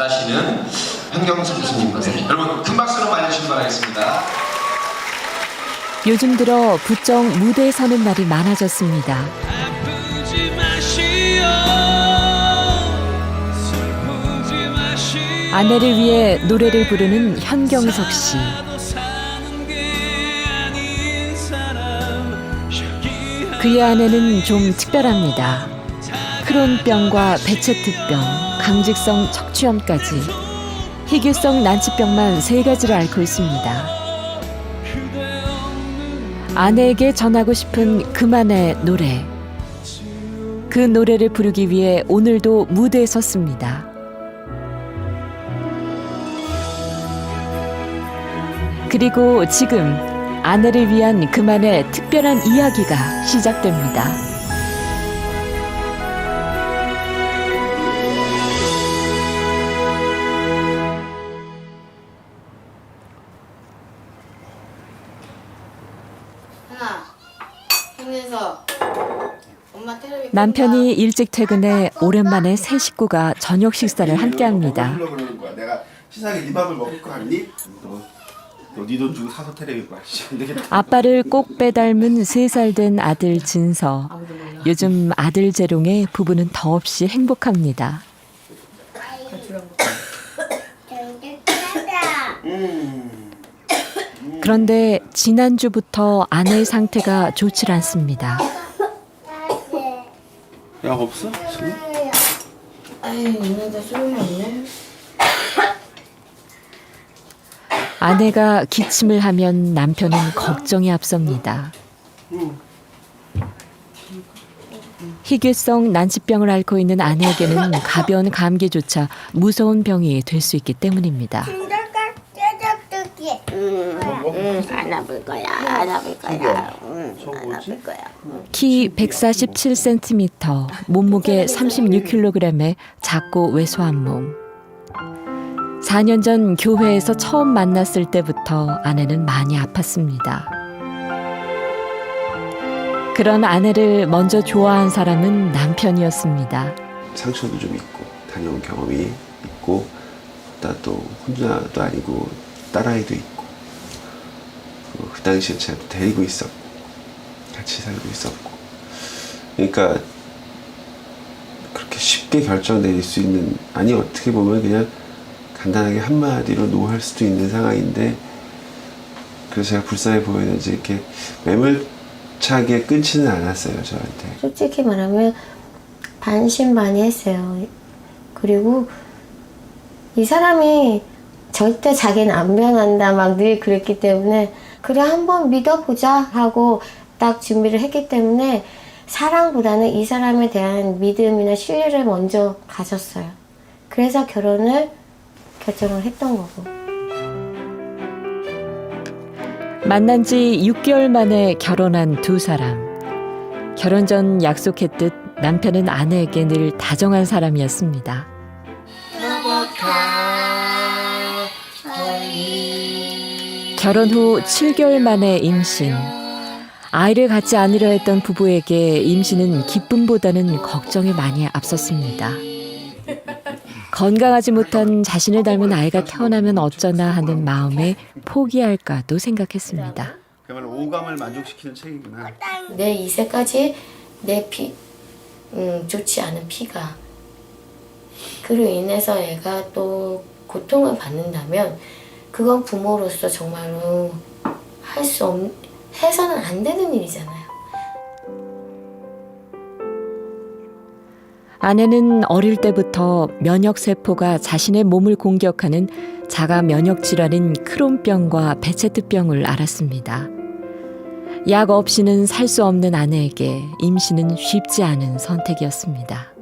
잘하시는 현경석 교수님 노래. 여러분 큰 박수로 맞으시기 바라겠습니다. 요즘 들어 부쩍 무대에 서는 날이 많아졌습니다. 아내를 위해 노래를 부르는 현경석 씨. 그의 아내는 좀 특별합니다. 크론병과 베체트병, 강직성 척추염까지 희귀성 난치병만 3가지를 앓고 있습니다. 아내에게 전하고 싶은 그만의 노래. 그 노래를 부르기 위해 오늘도 무대에 섰습니다. 그리고 지금 아내를 위한 그만의 특별한 이야기가 시작됩니다. 남편이 일찍 퇴근해 오랜만에 새 식구가 저녁 식사를 함께합니다. 내가 치사하게 네 밥을 먹을 거 아니? 너 네 돈 주고 사서 테레비 봐. 안 되겠다. 아빠를 꼭 빼닮은 3살 된 아들 진서. 요즘 아들 재롱에 부부는 더없이 행복합니다. 그런데 지난주부터 아내의 상태가 좋지 않습니다. 약 없어? 지금? 아이, 있는데 소용이 없네. 아내가 기침을 하면 남편은 걱정이 앞섭니다. 희귀성 난치병을 앓고 있는 아내에게는 가벼운 감기조차 무서운 병이 될 수 있기 때문입니다. 안 아플 거야. 안 아플 거야. 안 아플 거야. 키 147cm, 몸무게 36kg의 작고 왜소한 몸. 4년 전 교회에서 처음 만났을 때부터 아내는 많이 아팠습니다. 그런 아내를 먼저 좋아한 사람은 남편이었습니다. 상처도 좀 있고 다녀온 경험이 있고 또 혼자도 아니고 딸아이도 있고 그 당시에 제가 데리고 있었고 같이 살고 있었고 그러니까 그렇게 쉽게 결정 내릴 수 있는 아니 어떻게 보면 그냥 간단하게 한마디로 노할 수도 있는 상황인데 그래서 제가 불쌍해 보이는지 이렇게 매몰차게 끊지는 않았어요 저한테. 솔직히 말하면 반신반의했어요. 그리고 이 사람이 절대 자기는 안 변한다 막 늘 그랬기 때문에 그래 한번 믿어보자 하고 딱 준비를 했기 때문에 사랑보다는 이 사람에 대한 믿음이나 신뢰를 먼저 가졌어요. 그래서 결혼을 결정을 했던 거고. 만난 지 6개월 만에 결혼한 두 사람. 결혼 전 약속했듯 남편은 아내에게 늘 다정한 사람이었습니다. 결혼 후 7개월 만에 임신. 아이를 갖지 않으려 했던 부부에게 임신은 기쁨보다는 걱정이 많이 앞섰습니다. 건강하지 못한 자신을 닮은 아이가 태어나면 어쩌나 하는 마음에 포기할까도 생각했습니다. 그야말로 오감을 만족시키는 책이구나. 내 2세까지 내 좋지 않은 피가 그로 인해서 애가 또 고통을 받는다면 그건 부모로서 정말로 해서는 안 되는 일이잖아요. 아내는 어릴 때부터 면역세포가 자신의 몸을 공격하는 자가 면역질환인 크론병과 베체트병을 앓았습니다. 약 없이는 살 수 없는 아내에게 임신은 쉽지 않은 선택이었습니다.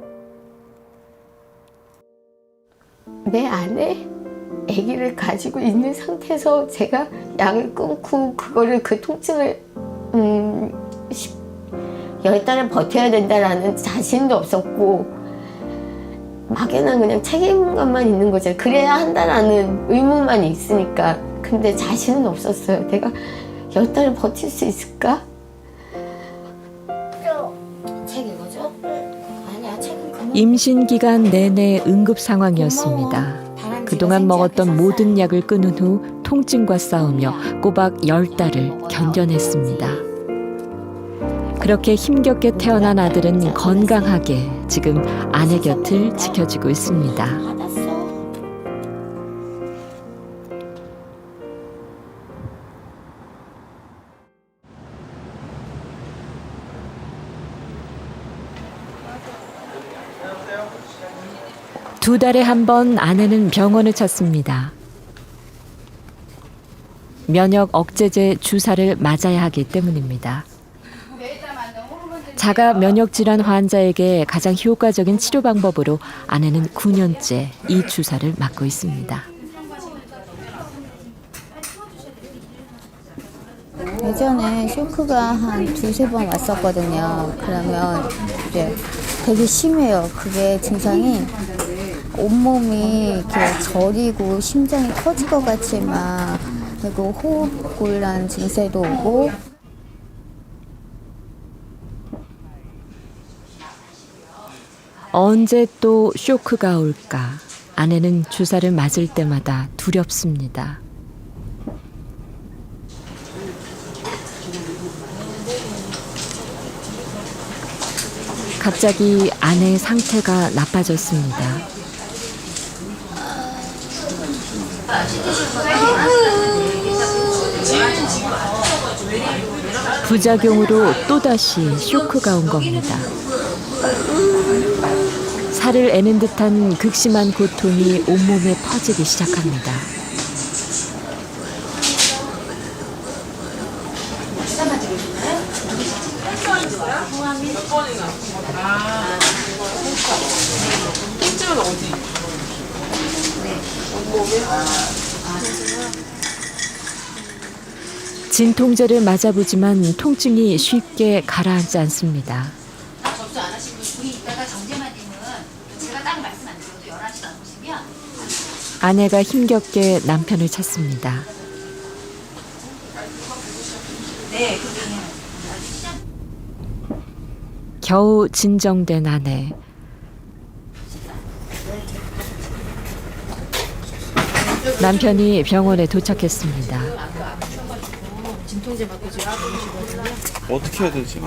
내 안에 아기를 가지고 있는 상태에서 제가 약을 끊고 그 통증을 10달을 버텨야 된다라는 자신도 없었고 막연한 그냥 책임감만 있는 거죠. 그래야 한다라는 의무만 있으니까. 근데 자신은 없었어요. 내가 10달을 버틸 수 있을까? 책 읽어줘? 아니야, 책은 그만. 임신 기간 내내 응급 상황이었습니다. 그동안 먹었던 모든 약을 끊은 후 통증과 싸우며 꼬박 10달을 견뎌냈습니다. 그렇게 힘겹게 태어난 아들은 건강하게 지금 아내 곁을 지켜주고 있습니다. 두 달에 한 번 아내는 병원을 찾습니다. 면역 억제제 주사를 맞아야 하기 때문입니다. 자가 면역 질환 환자에게 가장 효과적인 치료 방법으로 아내는 9년째 이 주사를 맞고 있습니다. 예전에 쇼크가 한 두세 번 왔었거든요. 그러면 이제 되게 심해요. 그게 증상이 온몸이 이렇게 저리고 심장이 터질 것 같이 막, 그리고 호흡곤란 증세도 오고. 언제 또 쇼크가 올까? 아내는 주사를 맞을 때마다 두렵습니다. 갑자기 아내의 상태가 나빠졌습니다. 부작용으로 또다시 쇼크가 온 겁니다. 살을 애는 듯한 극심한 고통이 온몸에 퍼지기 시작합니다. 진통제를 맞아보지만 통증이 쉽게 가라앉지 않습니다. 접수 안 하신 분이 이따가 정제만 되면 제가 딱 말씀 안 드려도 11시 나오시면 아내가 힘겹게 남편을 찾습니다. 네, 겨우 진정된 아내. 남편이 병원에 도착했습니다. 어떻게 해야 되지?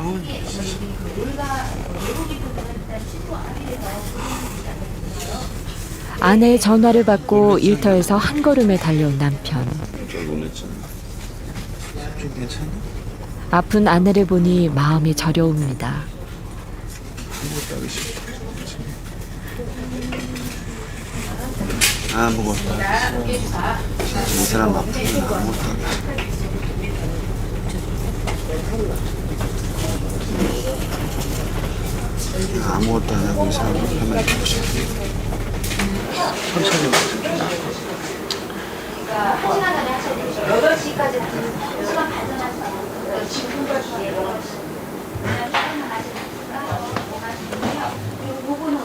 아내의 전화를 받고 일터에서 한 걸음에 달려온 남편. 좀 괜찮아? 아픈 아내를 보니 마음이 저려옵니다. 아무것도 하기 싫다. 아무것도 하기 싫어. 이 사람 아프면 아무것도 하기 싫어. 아무것도 안 하고 이 사람 가만히 있고 싶어. 천천히 먹자. 1시간 전에 하셔야 돼요. 8시까지 시간 반 전에 하세요. 지금과 뒤에 8시.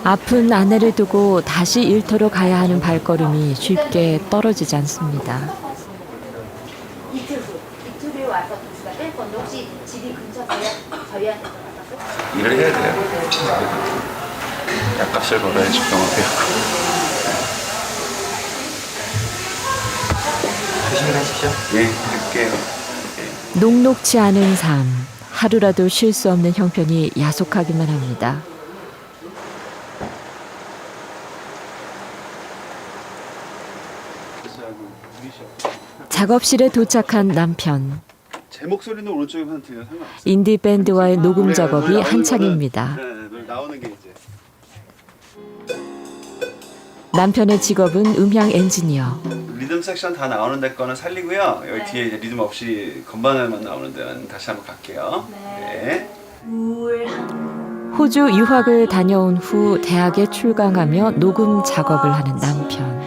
아픈 아내를 두고 다시 일터로 가야 하는 발걸음이 쉽게 떨어지지 않습니다. 이틀 후에 와서 도시가 뺄 건데 혹시 집이 근처세요? 저희한테 들어가서? 일을 해야 돼요. 약값을 벌어야지 병원 배우고. 조심히 가십시오. 예, 할게요. 녹록지 않은 삶, 하루라도 쉴 수 없는 형편이 야속하기만 합니다. 작업실에 도착한 남편. 제 목소리는 오른쪽에만 들려 상관없어. 인디 밴드와의 녹음 작업이 한창입니다. 네, 나오는 게 이제. 남편의 직업은 음향 엔지니어. 리듬 섹션 다 나오는 데 거는 살리고요. 여기 뒤에 이제 리듬 없이 건반에만 나오는 데는 다시 한번 갈게요. 네. 호주 유학을 다녀온 후 대학에 출강하며 녹음 작업을 하는 남편.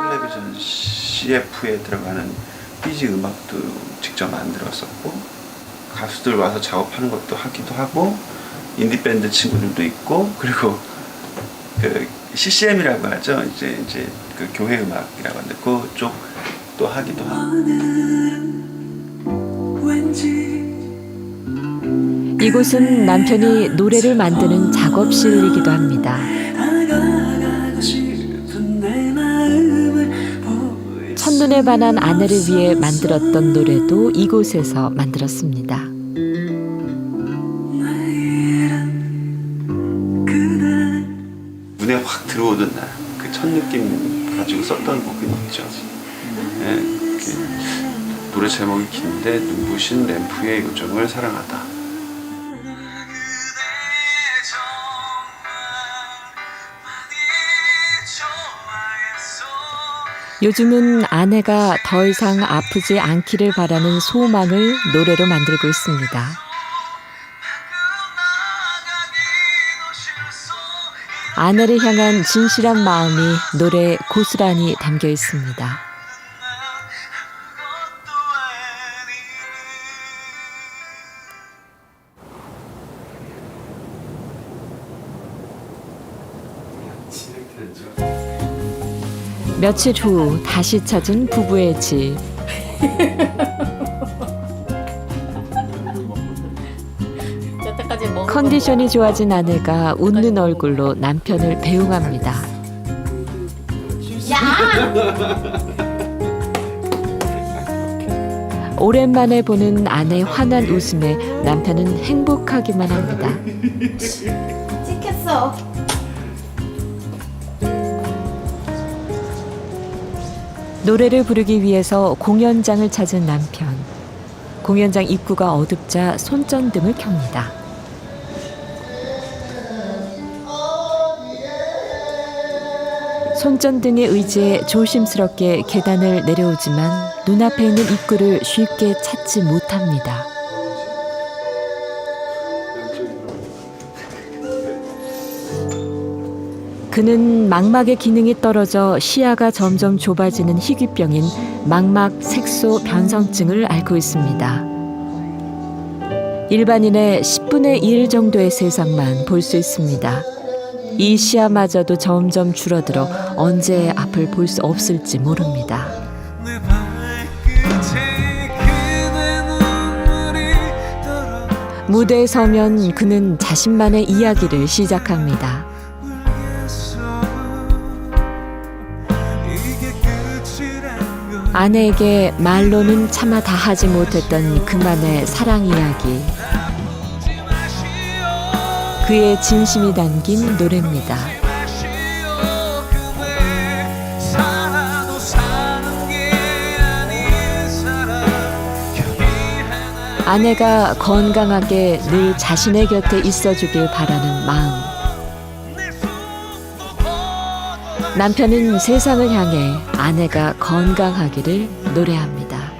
텔레비전 CF에 들어가는 삐지 음악도 직접 만들었었고 가수들 와서 작업하는 것도 하기도 하고 인디밴드 친구들도 있고 그리고 그 CCM이라고 하죠. 이제 그 교회 음악이라고 하는데 그쪽도 하기도 하고. 이곳은 남편이 노래를 만드는 작업실이기도 합니다. 첫눈에 반한 아내를 위해 만들었던 노래도 이곳에서 만들었습니다. 눈에 확 들어오던 날, 그 첫 느낌 가지고 썼던 곡이 있죠. 예, 노래 제목이 긴데 눈부신 램프의 요정을 사랑하다. 요즘은 아내가 더 이상 아프지 않기를 바라는 소망을 노래로 만들고 있습니다. 아내를 향한 진실한 마음이 노래에 고스란히 담겨 있습니다. 며칠 후 다시 찾은 부부의 집. 컨디션이 좋아진 아내가 웃는 얼굴로 남편을 배웅합니다. 오랜만에 보는 아내의 환한 웃음에 남편은 행복하기만 합니다. 찍혔어. 노래를 부르기 위해서 공연장을 찾은 남편. 공연장 입구가 어둡자 손전등을 켭니다. 손전등에 의지해 조심스럽게 계단을 내려오지만 눈앞에 있는 입구를 쉽게 찾지 못합니다. 그는 망막의 기능이 떨어져 시야가 점점 좁아지는 희귀병인 망막 색소 변성증을 앓고 있습니다. 일반인의 10분의 1 정도의 세상만 볼 수 있습니다. 이 시야마저도 점점 줄어들어 언제 앞을 볼 수 없을지 모릅니다. 무대에 서면 그는 자신만의 이야기를 시작합니다. 아내에게 말로는 차마 다 하지 못했던 그만의 사랑 이야기. 그의 진심이 담긴 노래입니다. 아내가 건강하게 늘 자신의 곁에 있어주길 바라는 마음. 남편은 세상을 향해 아내가 건강하기를 노래합니다.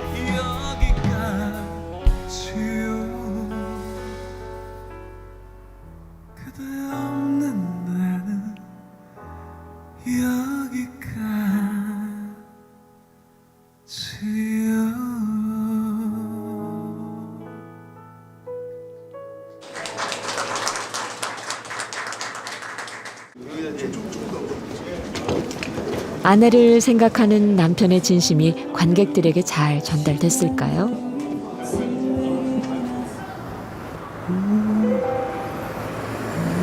아내를 생각하는 남편의 진심이 관객들에게 잘 전달됐을까요?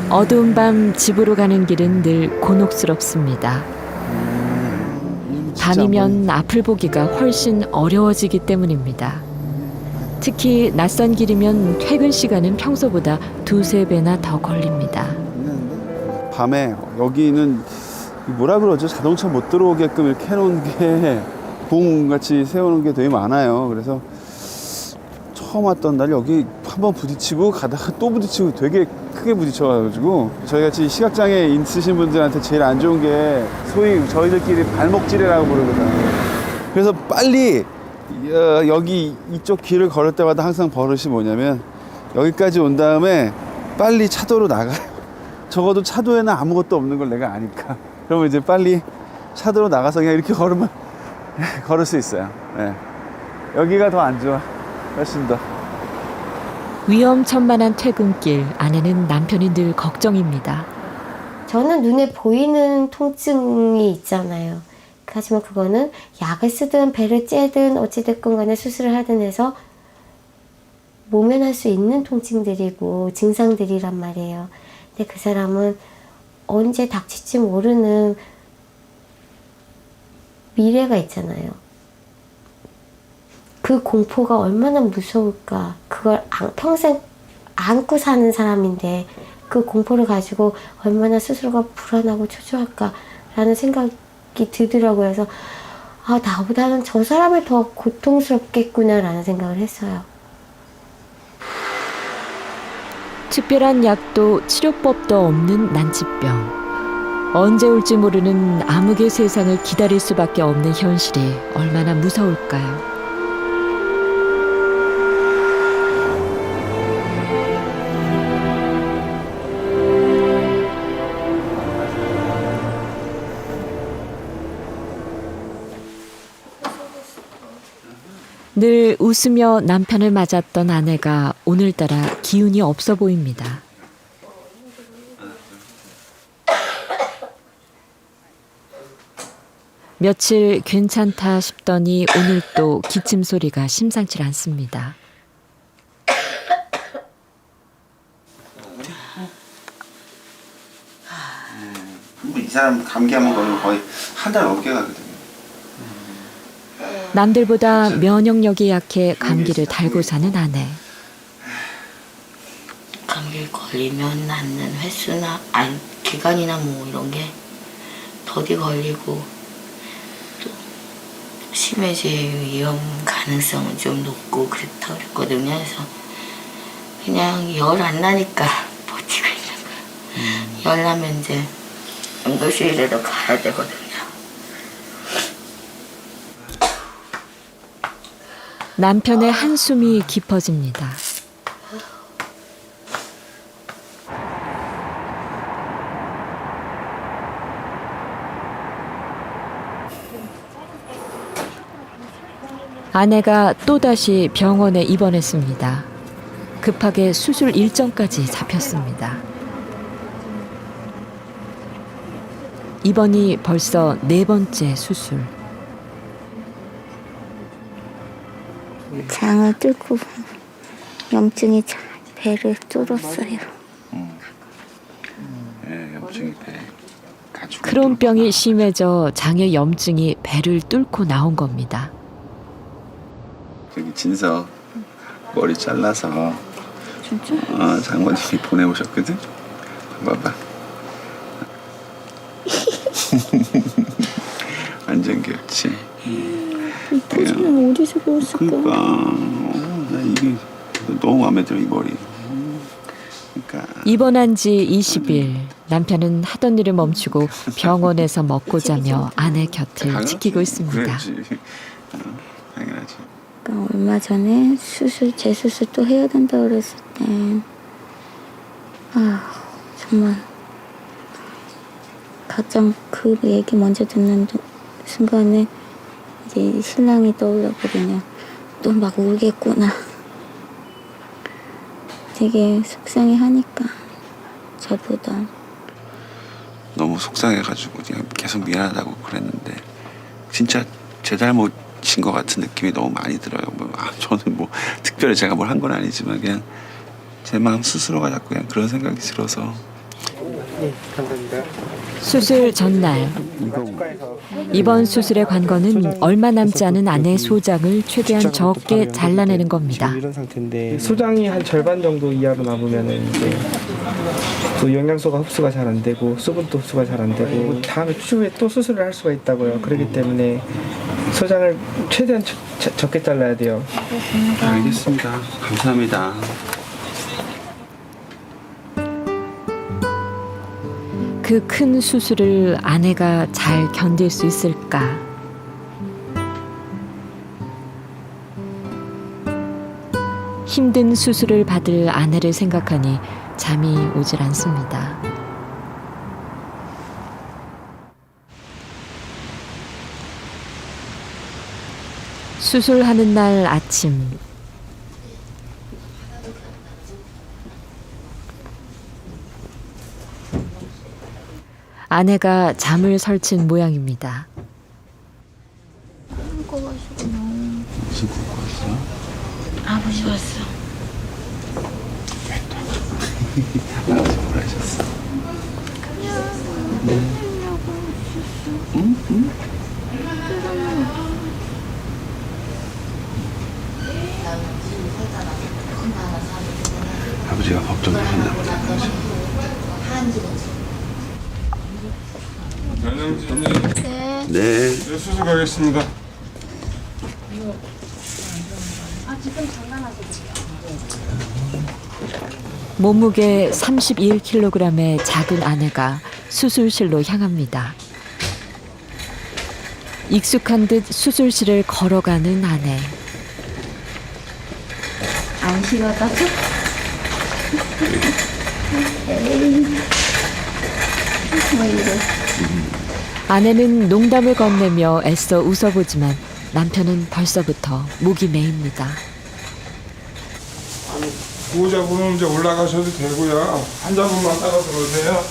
어두운 밤 집으로 가는 길은 늘 곤혹스럽습니다. 밤이면 앞을 보기가 훨씬 어려워지기 때문입니다. 특히 낯선 길이면 퇴근 시간은 평소보다 2~3배나 더 걸립니다. 밤에 여기는 뭐라 그러죠? 자동차 못 들어오게끔 이렇게 해놓은 게 봉같이 세우는 게 되게 많아요. 그래서 처음 왔던 날 여기 한번 부딪히고 가다가 또 부딪히고 되게 크게 부딪혀가지고 저희같이 시각장애 있으신 분들한테 제일 안 좋은 게 소위 저희들끼리 발목질이라고 부르거든요. 그래서 빨리 여기 이쪽 길을 걸을 때마다 항상 버릇이 뭐냐면 여기까지 온 다음에 빨리 차도로 나가요. 적어도 차도에는 아무것도 없는 걸 내가 아니까. 그러면 이제 빨리 차도로 나가서 그냥 이렇게 걸으면 걸을 수 있어요. 네. 여기가 더 안 좋아. 훨씬 더. 위험천만한 퇴근길, 아내는 남편이 늘 걱정입니다. 저는 눈에 보이는 통증이 있잖아요. 하지만 그거는 약을 쓰든 배를 째든 어찌됐건 간에 수술을 하든 해서 모면할 수 있는 통증들이고 증상들이란 말이에요. 근데 그 사람은 언제 닥칠지 모르는 미래가 있잖아요. 그 공포가 얼마나 무서울까. 그걸 평생 안고 사는 사람인데 그 공포를 가지고 얼마나 스스로가 불안하고 초조할까라는 생각이 들더라고요. 그래서 아, 나보다는 저 사람이 더 고통스럽겠구나라는 생각을 했어요. 특별한 약도 치료법도 없는 난치병. 언제 올지 모르는 암흑의 세상을 기다릴 수밖에 없는 현실이 얼마나 무서울까요? 늘 웃으며 남편을 맞았던 아내가 오늘따라 기운이 없어 보입니다. 며칠 괜찮다 싶더니 오늘 또 기침 소리가 심상치 않습니다. 이 사람 감기 한번 걸리면 거의 한 달 넘게 가거든요. 남들보다 면역력이 약해 감기를 달고 사는 아내. 감기 걸리면 낫는 횟수나 기간이나 뭐 이런 게 더디 걸리고 또 심해질 위험 가능성은 좀 높고 그렇다 그랬거든요. 그래서 그냥 열 안 나니까 버티고 있는 거예요. 열 나면 이제 응급실에도 가야 되거든요. 남편의 한숨이 깊어집니다. 아내가 또다시 병원에 입원했습니다. 급하게 수술 일정까지 잡혔습니다. 이번이 벌써 4번째 수술. 장을 뚫고 염증이 배를 뚫었어요. 네, 염증이 배 가죽. 크론병이 심해져 장의 염증이 배를 뚫고 나온 겁니다. 저기 진서 머리 잘라서 진짜? 장모님이 보내오셨거든. 봐봐. 완전 귀엽지. 이 포즈는 어디서 배웠을까? 그러니까 나 이게 너무 마음에 들어 이 머리. 그러니까 입원한 지 20일, 남편은 하던 일을 멈추고 병원에서 먹고 자며 아내 곁을 지키고 있습니다. 그래야지. 당연하지. 그러니까 얼마 전에 재수술 또 해야 된다 그랬을 때 정말 가장 그 얘기 먼저 듣는 순간에 이제 신랑이 떠올랐거든요. 또 막 울겠구나. 되게 속상해하니까 저보다. 너무 속상해가지고 그냥 계속 미안하다고 그랬는데 진짜 제 잘못인 것 같은 느낌이 너무 많이 들어요. 저는 뭐 특별히 제가 뭘 한 건 아니지만 그냥 제 마음 스스로가 자꾸 그냥 그런 생각이 들어서. 네, 감사합니다. 수술 전날, 이번 수술의 관건은 얼마 남지 않은 아내의 소장을 최대한 적게 잘라내는 겁니다. 지금 이런 상태인데 소장이 한 절반 정도 이하로 남으면은 이제 또 영양소가 흡수가 잘 안 되고 수분도 흡수가 잘 안 되고 다음에 추후에 또 수술을 할 수가 있다고요. 그렇기 때문에 소장을 최대한 적게 잘라야 돼요. 알겠습니다. 감사합니다. 그 큰 수술을 아내가 잘 견딜 수 있을까? 힘든 수술을 받을 아내를 생각하니 잠이 오질 않습니다. 수술하는 날 아침, 아내가 잠을 설친 모양입니다. 무슨 굶고 왔어? 아버지 왔어. 아버지 뭐라 하셨어? 좀 했나 보다. 안녕하세요. 네. 수술 가겠습니다. 몸무게 31kg의 작은 아내가 수술실로 향합니다. 익숙한 듯 수술실을 걸어가는 아내. 안 싫어다. 아내는 농담을 건네며 애써 웃어보지만 남편은 벌써부터 목이 메입니다. 보호자분은 이제 올라가셔도 되고요. 환자분만 따라 들어오세요.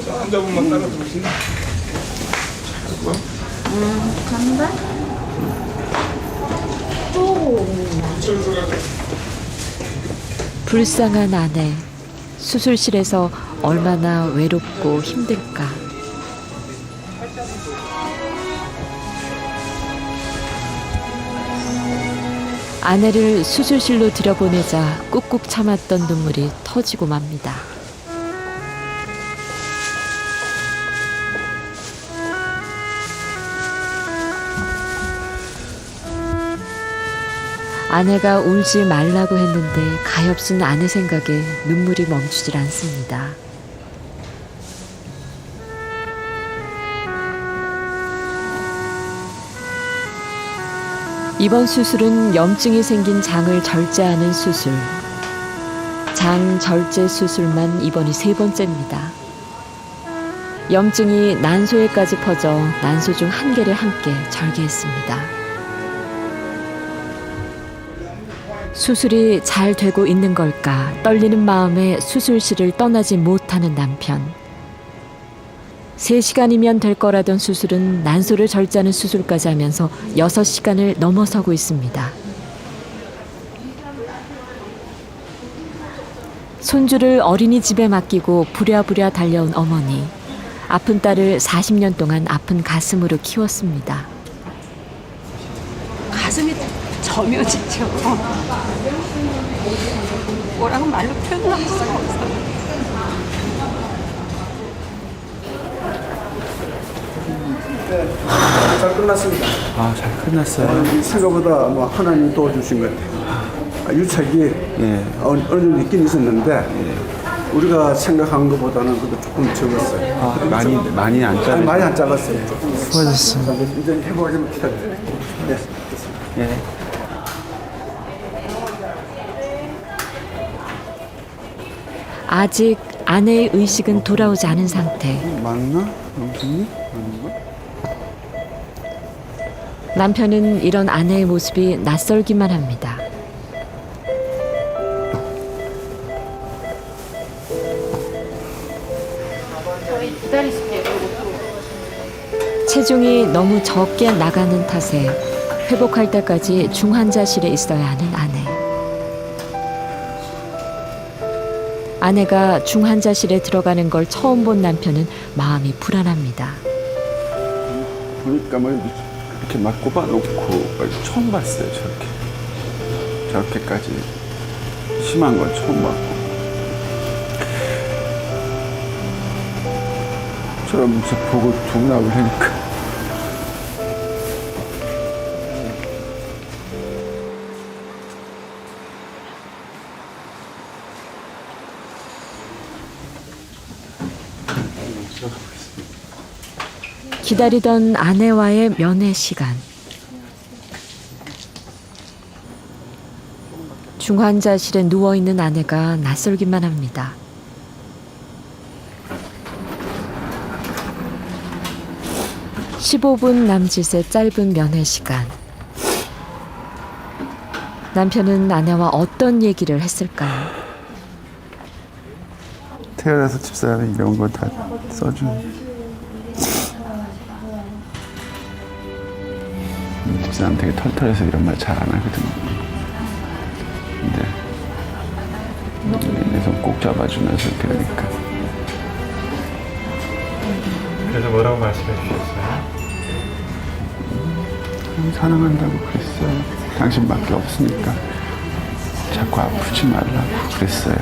자, 환자분만 따라 들어오세요. 간다. 또. 불쌍한 아내. 수술실에서 얼마나 외롭고 힘들까. 아내를 수술실로 들여보내자 꾹꾹 참았던 눈물이 터지고 맙니다. 아내가 울지 말라고 했는데 가엾은 아내 생각에 눈물이 멈추질 않습니다. 이번 수술은 염증이 생긴 장을 절제하는 수술. 장 절제 수술만 이번이 3번째입니다. 염증이 난소에까지 퍼져 난소 중 1개를 함께 절개했습니다. 수술이 잘 되고 있는 걸까 떨리는 마음에 수술실을 떠나지 못하는 남편. 3시간이면 될 거라던 수술은 난소를 절제하는 수술까지 하면서 6시간을 넘어서고 있습니다. 손주를 어린이집에 맡기고 부랴부랴 달려온 어머니. 아픈 딸을 40년 동안 아픈 가슴으로 키웠습니다. 가슴이 점여지죠. 뭐라고 말로 표현할 수가 없어요. 잘 끝났습니다. 아, 잘 끝났어요. 생각보다 뭐 하나님 도와주신 것 같아요. 유착이 예. 어느 정도 있긴 있었는데 우리가 생각한 것보다는 그래도 조금 적었어요. 아, 많이 안 아니, 짜네. 많이 안 작았어요. 조금 수고하셨습니다. 이제 해보기만 기다려요. 네, 됐습니다. 예. 아직 아내의 의식은 돌아오지 않은 상태. 맞나? 영수님? 맞는 거? 남편은 이런 아내의 모습이 낯설기만 합니다. 체중이 너무 적게 나가는 탓에 회복할 때까지 중환자실에 있어야 하는 아내. 아내가 중환자실에 들어가는 걸 처음 본 남편은 마음이 불안합니다. 보니까 뭐 이렇게 막 꼽아놓고 처음 봤어요. 저렇게까지 심한 건 처음 봤고. 저런 모습 보고 두근하고 하니까. 기다리던 아내와의 면회 시간. 중환자실에 누워있는 아내가 낯설기만 합니다. (15분) 남짓의 짧은 면회 시간. 남편은 아내와 어떤 얘기를 했을까요? 태어나서 집사람이 이런 거 다 써준. 집사람 되게 털털해서 이런 말 잘 안 하거든요. 근데 내 손 꼭 잡아주면서 그러니까. 그래서 뭐라고 말씀해 주셨어요? 사랑한다고 그랬어요. 당신밖에 없으니까 자꾸 아프지 말라고 그랬어요.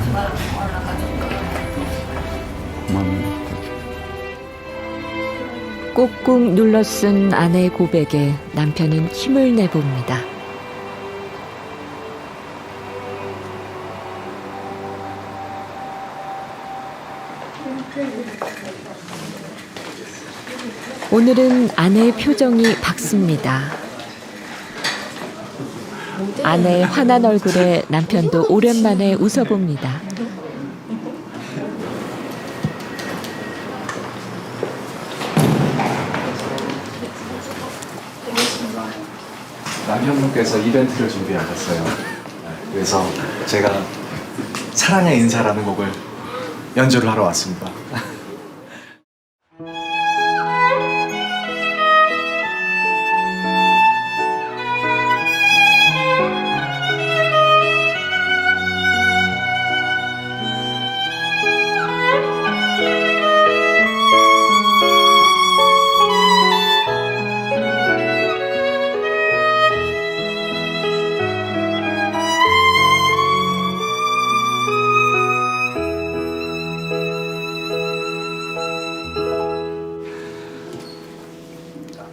꾹꾹 눌러 쓴 아내의 고백에 남편은 힘을 내봅니다. 오늘은 아내의 표정이 밝습니다. 아내의 환한 얼굴에 남편도 오랜만에 웃어봅니다. 남편분께서 이벤트를 준비하셨어요. 그래서 제가 사랑의 인사라는 곡을 연주를 하러 왔습니다.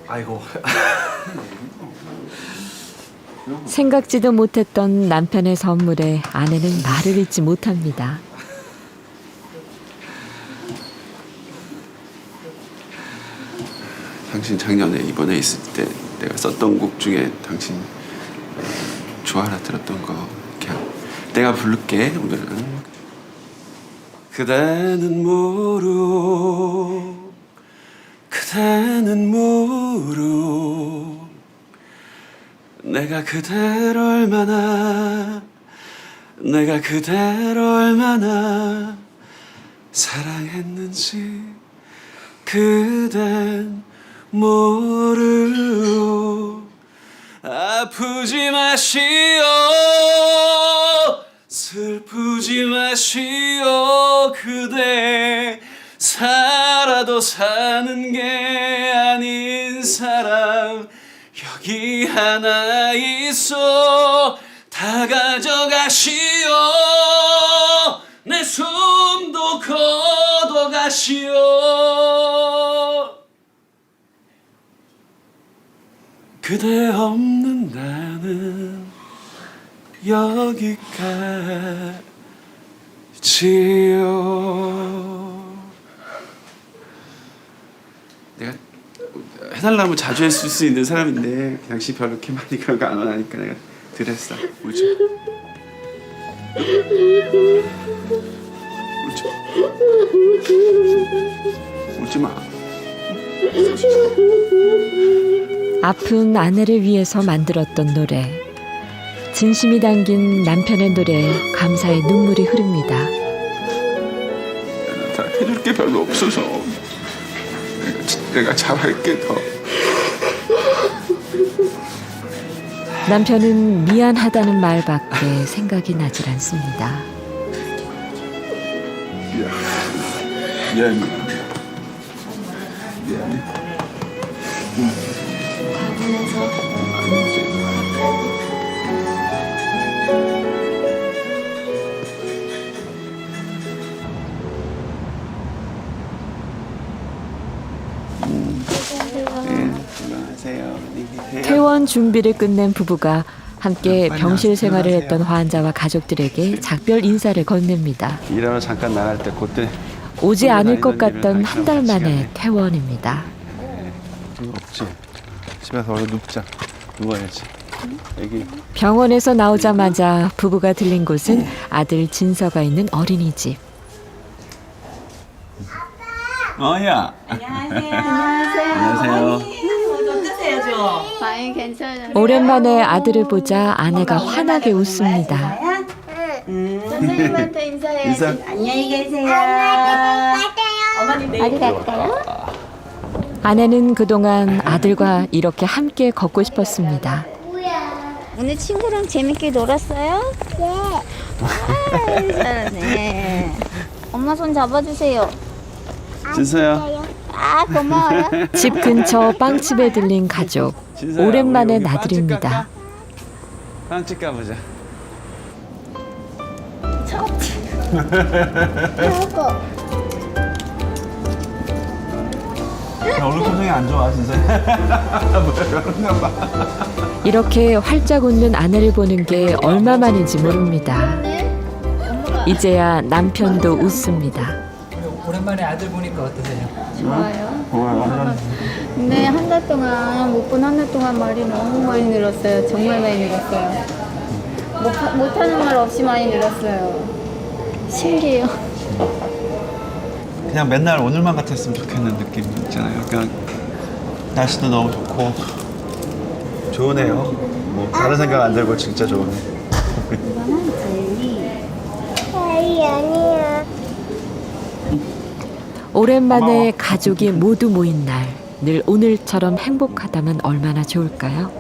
아이고. 생각지도 못했던 남편의 선물에 아내는 말을 잇지 못합니다. 당신 작년에 입원해 있을 때 내가 썼던 곡 중에 당신 좋아라 들었던 거 그냥 내가 부를게. 오늘은 그대는 모르 그대는 모르 내가 그대를 얼마나 사랑했는지 그댄 모르. 아프지 마시오 슬프지 마시오 그대 살아도 사는 게 아닌 사람 여기 하나 있어 다 가져가시오 내 숨도 걷어가시오. 그대 없는 나는 여기까지요. 내가 해달라면 자주 했을 수 있는 사람인데 당신 별로 이렇게 많이 그런 거 안 원하니까 내가 드렸어. 울지 마. 아픈 아내를 위해서 만들었던 노래. 진심이 담긴 남편의 노래에 감사의 눈물이 흐릅니다. 다 해줄 게 별로 없어서 내가 잘할게 더. 남편은 미안하다는 말밖에 생각이 나질 않습니다. 미안해. 퇴원 준비를 끝낸 부부가 함께 병실 생활을 했던 환자와 가족들에게 작별 인사를 건넵니다. 일하러 잠깐 나갈 때 그때 오지 않을 것 같던 한 달 만의 퇴원입니다. 없지. 집에서 얼른 눕자. 누워야지. 애기. 병원에서 나오자마자 부부가 들린 곳은 아들 진서가 있는 어린이집. 어야. 안녕하세요. 어떠세요, 좀? 많이 괜찮아요. 오랜만에 아들을 보자 아내가 환하게 웃습니다. 선생님한테 인사해야지. 인사. 안녕히 계세요. 어머니 어디 갈까요? 아내는 그동안 아들과 이렇게 함께 걷고 싶었습니다. 오늘 친구랑 재밌게 놀았어요? 네. 잘하네. 엄마 손 잡아주세요. 진서야. 아, 고마워요. 집 근처 빵집에 들린 가족. 오랜만에 나들입니다. 빵집 가보자. 얼굴 표정이 안 좋아 진짜. 그런가 봐. 이렇게 활짝 웃는 아내를 보는 게 얼마만인지 모릅니다. 이제야 남편도 웃습니다. 오랜만에 아들 보니까 어떠세요? 좋아요. 근데 한 달 동안 못 본 한 달 동안 말이 너무 많이 늘었어요. 정말 많이 늘었어요. 못하는 말 없이 많이 늘었어요. 신기해요. 그냥 맨날 오늘만 같았으면 좋겠는 느낌 있잖아요. 그냥 날씨도 너무 좋고 좋으네요. 뭐 다른 생각 안 들고 진짜 좋으네. 아니야. 오랜만에 가족이 모두 모인 날, 늘 오늘처럼 행복하다면 얼마나 좋을까요?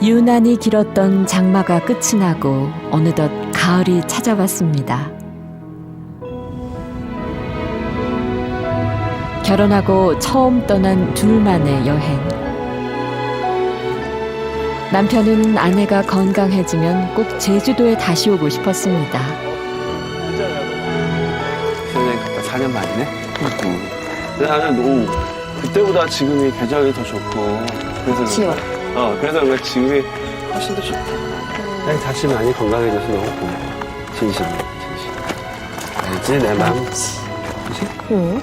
유난히 길었던 장마가 끝이 나고 어느덧 가을이 찾아왔습니다. 결혼하고 처음 떠난 둘만의 여행. 남편은 아내가 건강해지면 꼭 제주도에 다시 오고 싶었습니다. 그냥 갔다 4년 만이네. 근데 나는 그때보다 지금이 계절이 더 좋고 그래서 그래서 그런가 지금이 훨씬 더 좋다. 아니, 다시 많이 건강해져서 너무 고마워. 진심. 알지 내 마음. 응.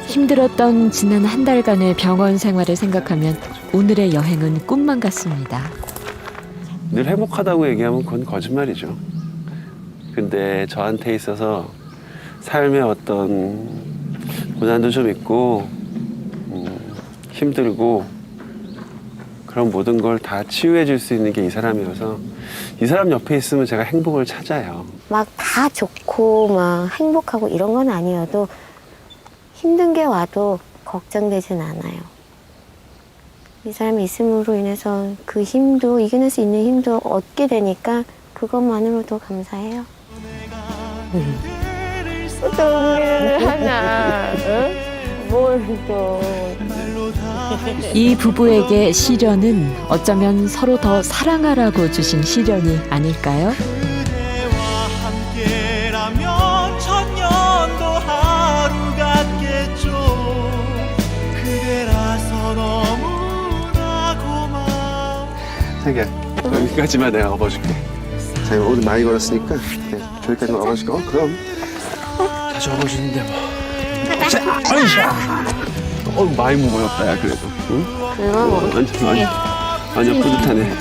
힘들었던 지난 한 달간의 병원 생활을 생각하면 오늘의 여행은 꿈만 같습니다. 늘 행복하다고 얘기하면 그건 거짓말이죠. 근데 저한테 있어서 삶의 어떤 고난도 좀 있고 힘들고 그런 모든 걸 다 치유해 줄 수 있는 게 이 사람이어서 이 사람 옆에 있으면 제가 행복을 찾아요. 막 다 좋고 막 행복하고 이런 건 아니어도 힘든 게 와도 걱정되진 않아요. 이 사람이 있음으로 인해서 그 힘도 이겨낼 수 있는 힘도 얻게 되니까 그것만으로도 감사해요. 또 우리는 하나, 뭘 또. 이 부부에게 시련은 어쩌면 서로 더 사랑하라고 주신 시련이 아닐까요? 천년도 하루 같겠죠. 그대라서 너무나 고마워. 자기야, 여기까지만 내가 업어줄게. 자기가 오늘 많이 걸었으니까 저기까지만 업어줄게. 그럼 자주 업어주는데 뭐. 많이 무거웠다 야 그래도. 응? 아니야 뿌듯하네.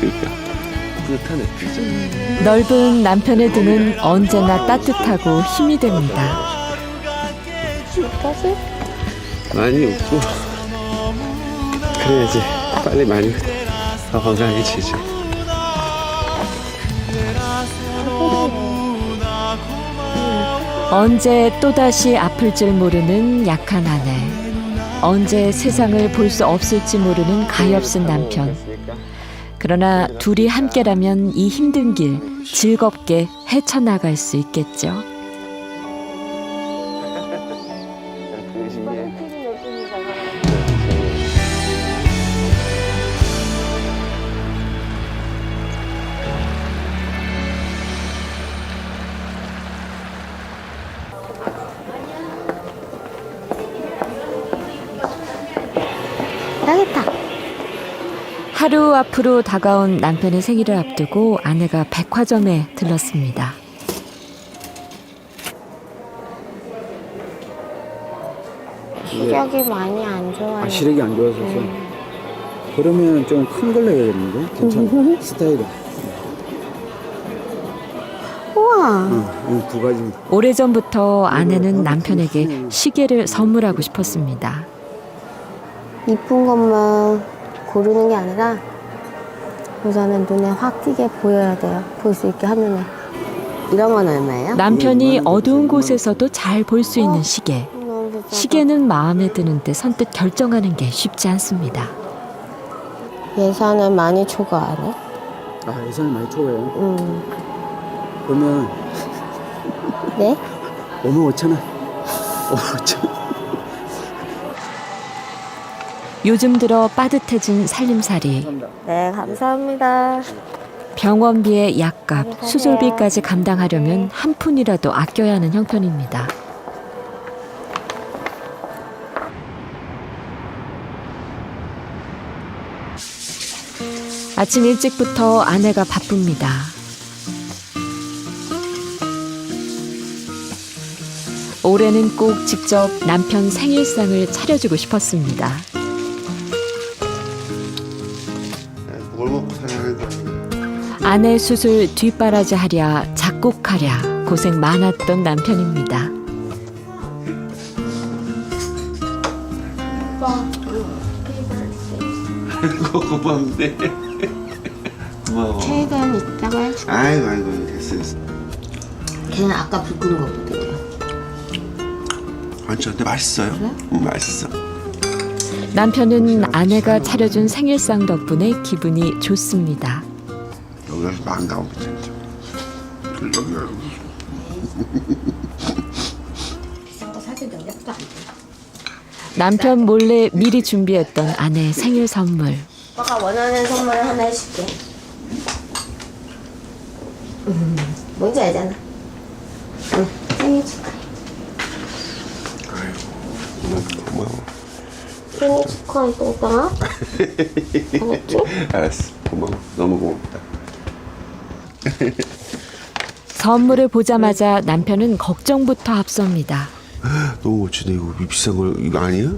그러니까 뿌듯하네. 진짜. 넓은 남편의 등은 언제나 따뜻하고 힘이 됩니다. 많이 웃고 그래야지 빨리 많이 더 건강해지지. 언제 또다시 아플 줄 모르는 약한 아내. 언제 세상을 볼 수 없을지 모르는 가엾은 남편. 그러나 둘이 함께라면 이 힘든 길 즐겁게 헤쳐나갈 수 있겠죠. 나겠다. 하루 앞으로 다가온 남편의 생일을 앞두고 아내가 백화점에 들렀습니다. 시력이 많이 안 좋아요. 시력이 안 좋아져서. 그러면 좀 큰 걸로 해야겠는데? 괜찮아. 스타일이. 우와. 이 두 가지. 오래전부터 아내는 남편에게 시계를 선물하고 싶었습니다. 이쁜 것만 고르는 게 아니라 우선은 눈에 확 띄게 보여야 돼요. 볼 수 있게 한눈에. 이런 건 얼마예요? 남편이 어두운 곳에서도 잘 볼 수 있는 시계. 시계는 마음에 드는데 선뜻 결정하는 게 쉽지 않습니다. 예산을 많이 초과하네. 아, 예산이 많이 초과해요? 그러면 네? 55,000원. 55,000원. 요즘 들어 빠듯해진 살림살이. 네, 감사합니다. 병원비의 약값, 수술비까지 감당하려면 한 푼이라도 아껴야 하는 형편입니다. 아침 일찍부터 아내가 바쁩니다. 올해는 꼭 직접 남편 생일상을 차려주고 싶었습니다. 뭘 먹고 살아야 돼? 아내 수술 뒷바라지 하랴 작곡하랴 고생 많았던 남편입니다. 고맙네. 고마워. 케이크는 이따가 해줄게. 아이고 됐어. 걔는 아까 불 끄는 거거든요. 완전 근데 맛있어요. 맛있어. 남편은 아내가 차려준 생일상 덕분에 기분이 좋습니다. 여기 가서 망가오면 진짜. 비싼 거 사줄 능력도 안 돼. 남편 몰래 미리 준비했던 아내의 생일 선물. 오빠가 원하는 선물 하나 해줄게. 뭔지 알잖아. 응, 생일 축하해. 아이고 고마워. 생일 축하해, 똥땅아. 알았지? 알았어. 고마워. 너무 고맙다. 선물을 보자마자 남편은 걱정부터 앞섭니다. 너무 멋지네. 이거 비싼 거 이거 아니야?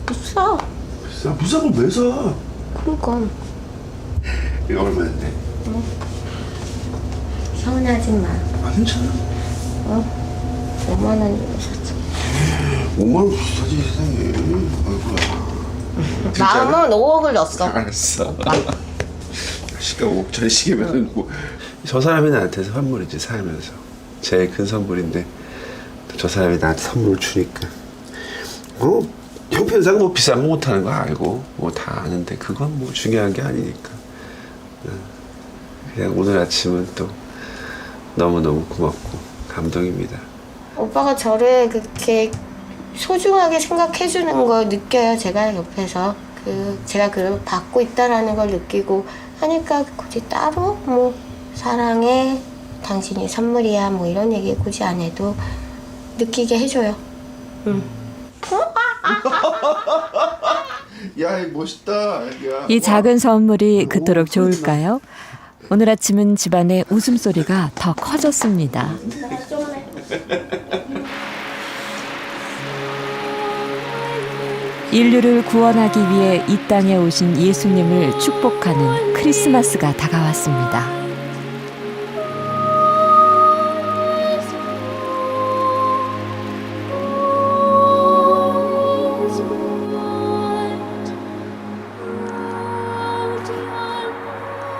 비싸. 비싼 걸 왜 사? 그러니까. 이거 얼마인데? 서운하지 마. 아 괜찮아. 5만 원 주고 샀어. 5만 원 비싸지 세상에. 아이고야. 마음은 5억을 넣었어. 알았어. 시가 5천씩이면 뭐. 저 사람이 나한테 선물이지 살면서 제일 큰 선물인데 저 사람이 나한테 선물을 주니까 형편상 뭐 비싼 거 못하는 거 알고 뭐 다 아는데 그건 뭐 중요한 게 아니니까 그냥 오늘 아침은 또 너무너무 고맙고 감동입니다. 오빠가 저를 그렇게 소중하게 생각해 주는 걸 느껴요. 제가 옆에서 제가 그걸 받고 있다라는 걸 느끼고 하니까 굳이 따로 뭐 사랑해 당신이 선물이야 뭐 이런 얘기 굳이 안 해도 느끼게 해줘요. 야, 멋있다. 애기야. 이 작은 선물이 그토록 좋을까요? 오늘 아침은 집안의 웃음소리가 더 커졌습니다. 인류를 구원하기 위해 이 땅에 오신 예수님을 축복하는 크리스마스가 다가왔습니다.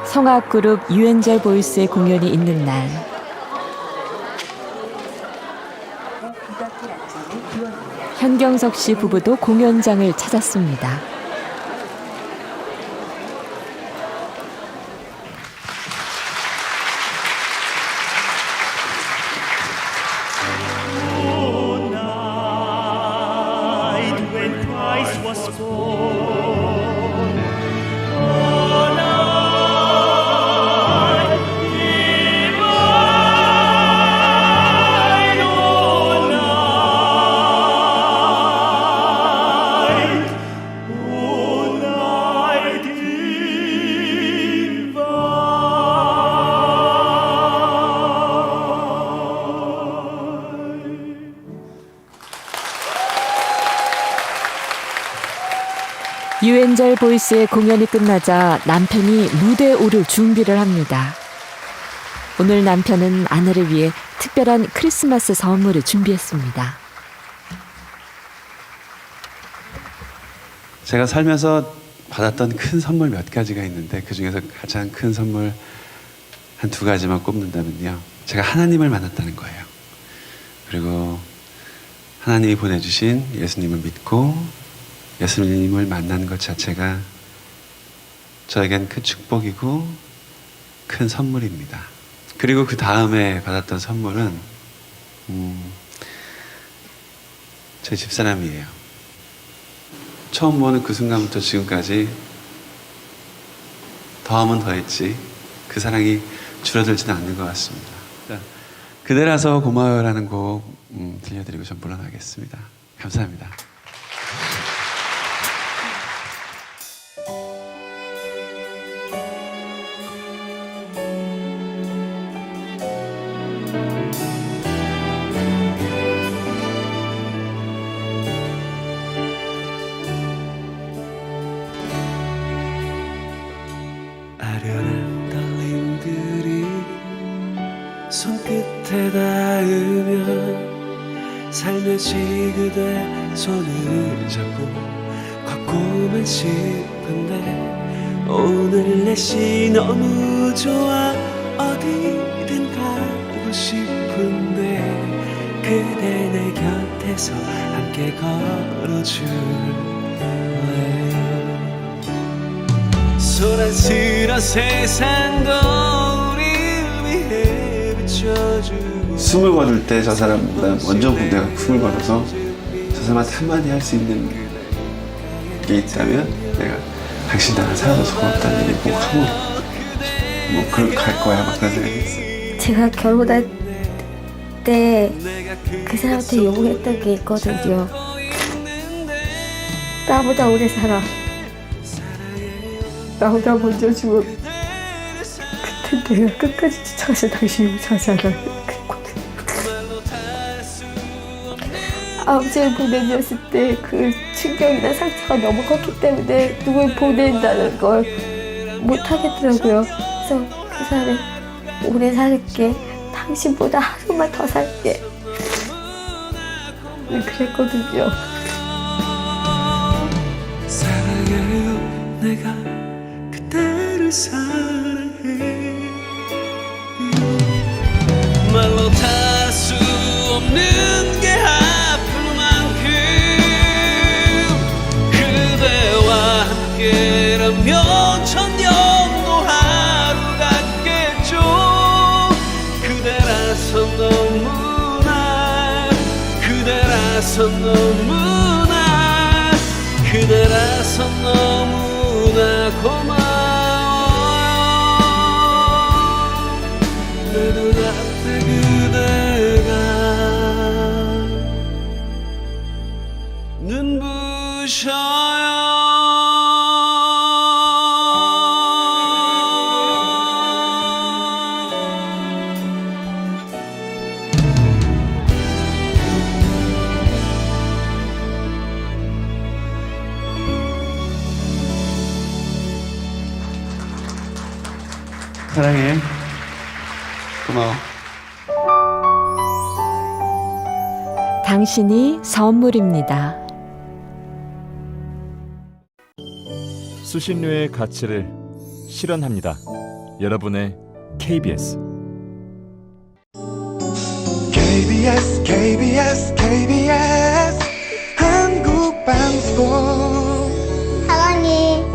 성악그룹 유엔젤 보이스의 공연이 있는 날. 현경석 씨 부부도 공연장을 찾았습니다. 유엔젤 보이스의 공연이 끝나자 남편이 무대에 오를 준비를 합니다. 오늘 남편은 아내를 위해 특별한 크리스마스 선물을 준비했습니다. 제가 살면서 받았던 큰 선물 몇 가지가 있는데 그중에서 가장 큰 선물 한 2가지만 꼽는다면요. 제가 하나님을 만났다는 거예요. 그리고 하나님이 보내주신 예수님을 믿고 예수님을 만나는 것 자체가 저에겐 큰 축복이고 큰 선물입니다. 그리고 그 다음에 받았던 선물은 제 집사람이에요. 처음 보는 그 순간부터 지금까지 더하면 더했지 그 사랑이 줄어들지는 않는 것 같습니다. 그대라서 고마워요라는 곡 들려드리고 전 물러나겠습니다. 감사합니다. 아련한 떨림들이 손끝에 닿으면 살며시 그대 손을 잡고 걷고만 싶은데 오늘 날씨 너무 좋아 어디든 가고 싶은데 그대 내 곁에서 함께 걸어줄래요. 소란스런 세상도 우리 위해 비춰주고 숨을 거둘 때 저 사람보다 먼저 내가 숨을 걸어서 저 사람한테 한마디 할 수 있는 게 있다면 내가 당신 나를 살아줘서 고맙다는 얘기 꼭 하고 뭐 그렇게 갈 거야 막 그런 생각이 했어요. 제가 결혼할 때 그 사람한테 요구했던 게 있거든요. 나보다 오래 살아. 나보다 먼저 죽어. 그때 내가 끝까지 쫓아가서 당신 용서하잖아. 아버지를 보내줬을 때 그 충격이나 상처가 너무 컸기 때문에 누굴 보낸다는 걸 못하겠더라고요. 그래서 그 사람을 오래 살게, 당신보다 하루만 더 살게 그랬거든요. 사랑해요 내가 그대를 사랑해 말로 다 수 없는 게 아픈 만큼 그대와 함께라면 천년도 하루 같겠죠. 그대라서 너무나 그대라서 너무나 그대라서 너무나 고마워. 내 눈앞에 그대가 눈부셔요. 사랑해. 고마워. 당신이 선물입니다. 수신료의 가치를 실현합니다. 여러분의 KBS. KBS KBS KBS 한국방송 사랑해.